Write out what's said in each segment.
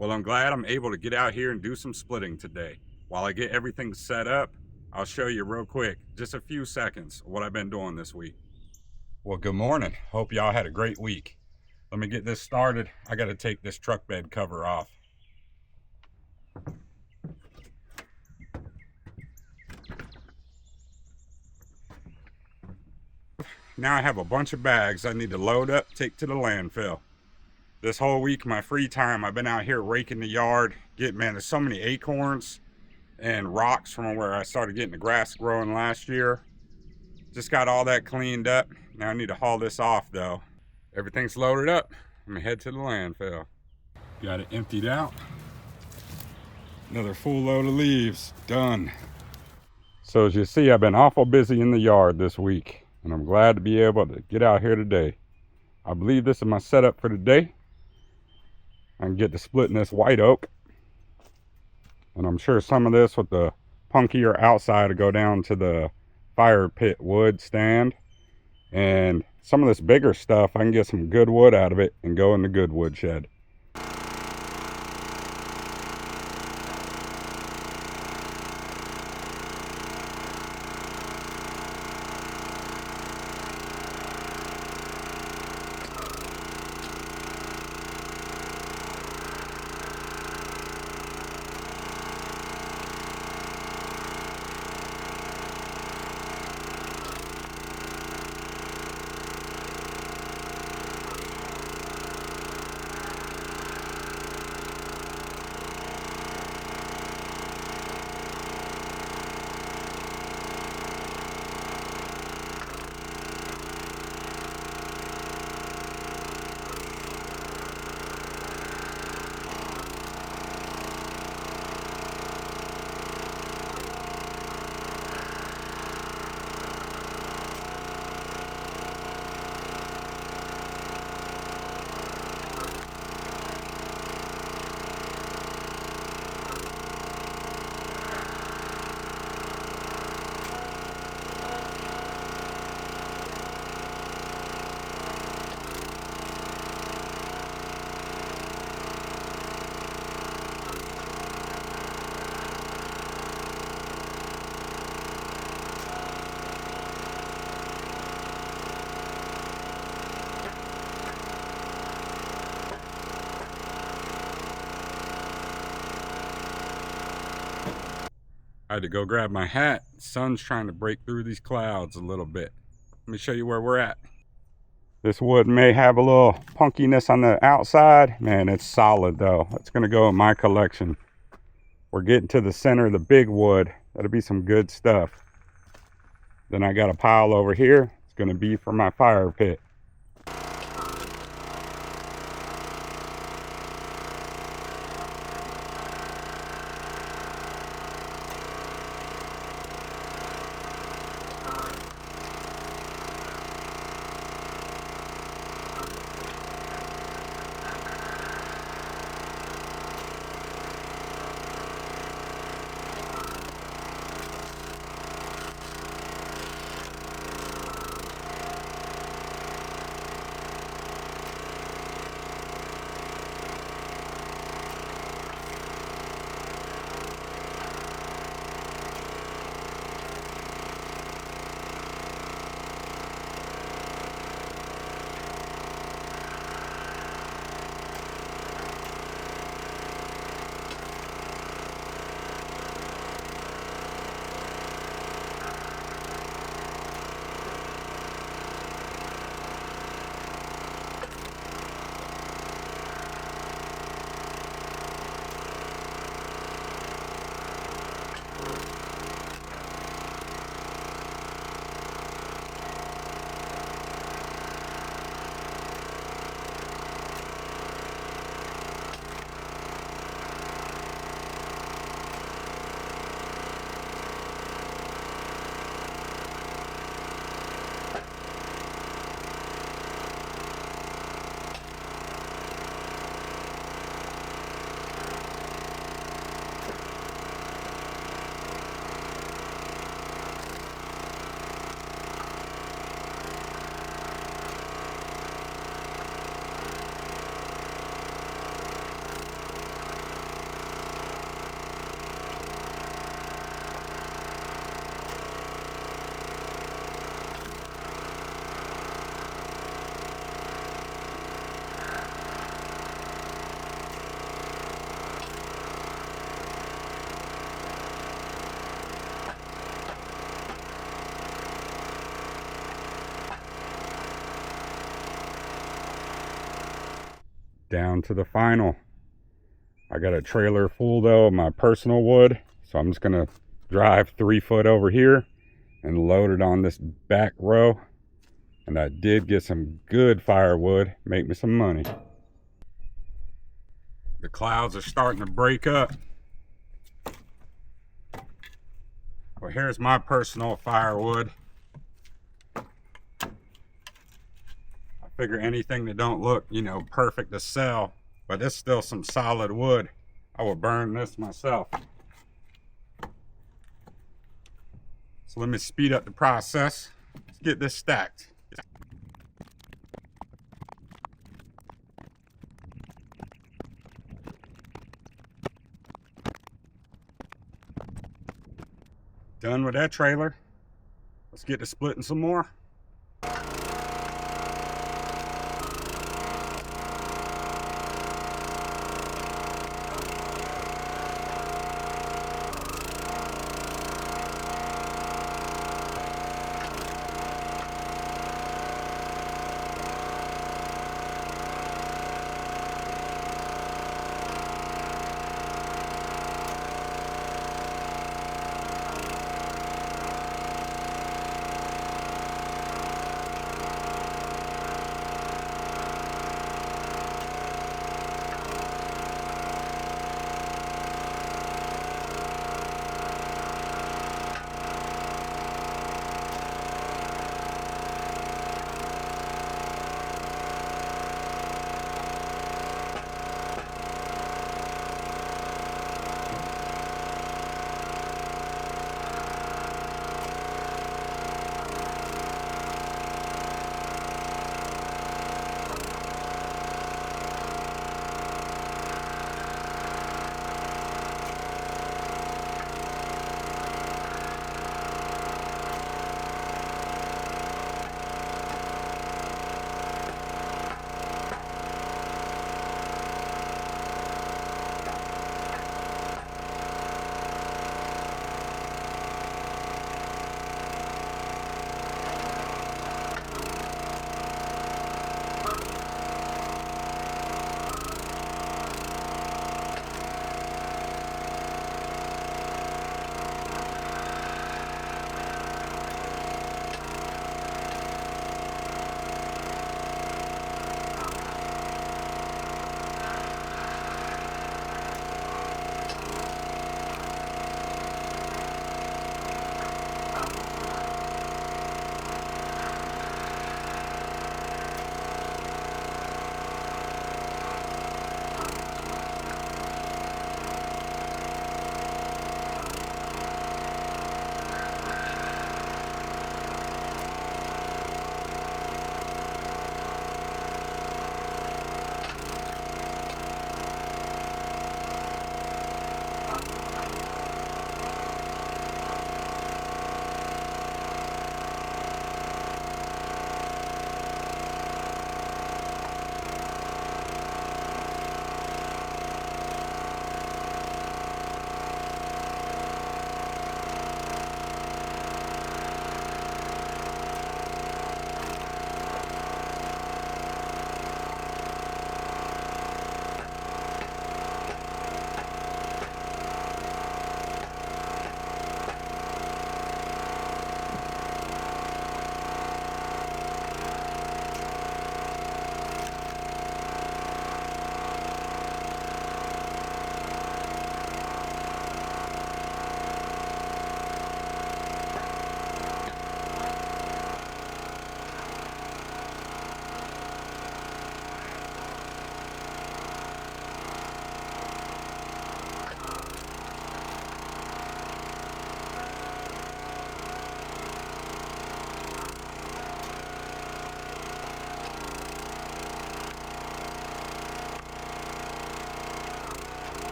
Well, I'm glad I'm able to get out here and do some splitting today. While I get everything set up, I'll show you real quick, just a few seconds, what I've been doing this week. Well, good morning. Hope y'all had a great week. Let me get this started. I got to take this truck bed cover off. Now I have a bunch of bags I need to load up, take to the landfill. This whole week, my free time, I've been out here raking the yard. Man, there's so many acorns and rocks from where I started getting the grass growing last year. Just got all that cleaned up. Now I need to haul this off though. Everything's loaded up. I'm gonna head to the landfill. Got it emptied out. Another full load of leaves, done. So as you see, I've been awful busy in the yard this week, and I'm glad to be able to get out here today. I believe this is my setup for today. I can get to splitting this white oak, and I'm sure some of this with the punkier outside will go down to the fire pit wood stand, and some of this bigger stuff I can get some good wood out of it and go in the good wood shed. I had to go grab my hat. The sun's trying to break through these clouds a little bit. Let me show you where we're at. This wood may have a little punkiness on the outside. Man, it's solid though. It's gonna go in my collection. We're getting to the center of the big wood. That'll be some good stuff. Then I got a pile over here. It's gonna be for my fire pit. down to the final. I got a trailer full though of my personal wood, so I'm just gonna drive 3 foot over here and load it on this back row. And I did get some good firewood, make me some money. The clouds are starting to break up. Well, here's my personal firewood. I figure anything that don't look, you know, perfect to sell, but it's still some solid wood. I will burn this myself. So let me speed up the process. Let's get this stacked. Done with that trailer. Let's get to splitting some more.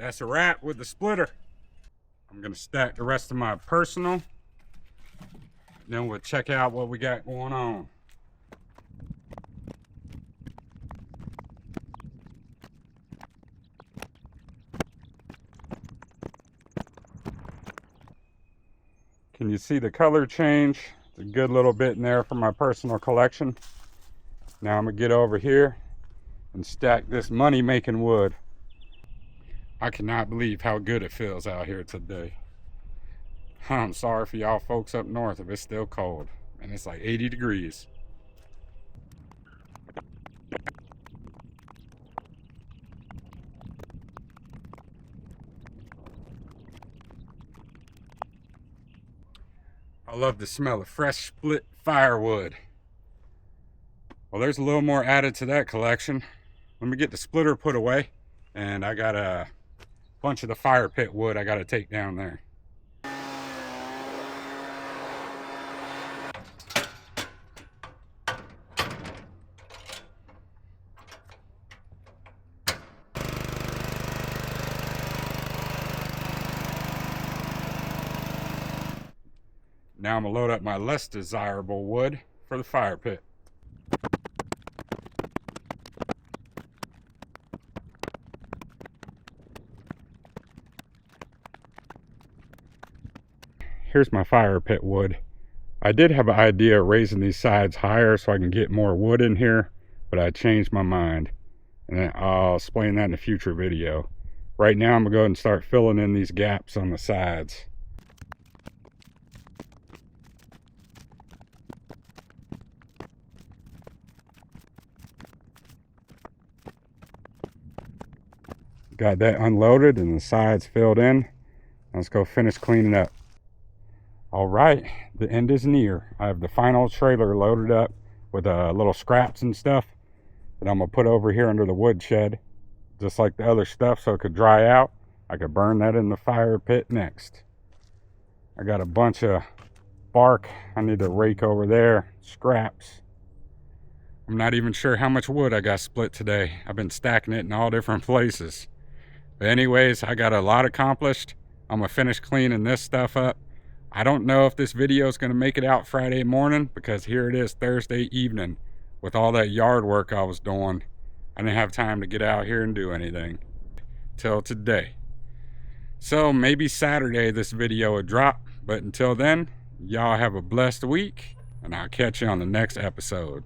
That's a wrap with the splitter. I'm gonna stack the rest of my personal. Then we'll check out what we got going on. Can you see the color change? It's a good little bit in there for my personal collection. Now I'm gonna get over here and stack this money-making wood. I cannot believe how good it feels out here today. I'm sorry for y'all folks up north if it's still cold, and it's like 80 degrees. I love the smell of fresh split firewood. Well, there's a little more added to that collection. Let me get the splitter put away, and I got a bunch of the fire pit wood I got to take down there. Now I'm gonna load up my less desirable wood for the fire pit. Here's my fire pit wood. I did have an idea of raising these sides higher so I can get more wood in here, but I changed my mind. And I'll explain that in a future video. Right now I'm gonna go ahead and start filling in these gaps on the sides. Got that unloaded and the sides filled in. Let's go finish cleaning up. All right, the end is near. I have the final trailer loaded up with little scraps and stuff that I'm gonna put over here under the wood shed, just like the other stuff, so it could dry out. I could burn that in the fire pit next. I got a bunch of bark I need to rake over there, scraps. I'm not even sure how much wood I got split today. I've been stacking it in all different places. But anyways, I got a lot accomplished. I'm gonna finish cleaning this stuff up. I don't know if this video is gonna make it out Friday morning, because here it is Thursday evening with all that yard work I was doing. I didn't have time to get out here and do anything till today. So maybe Saturday this video would drop, but until then, y'all have a blessed week, and I'll catch you on the next episode.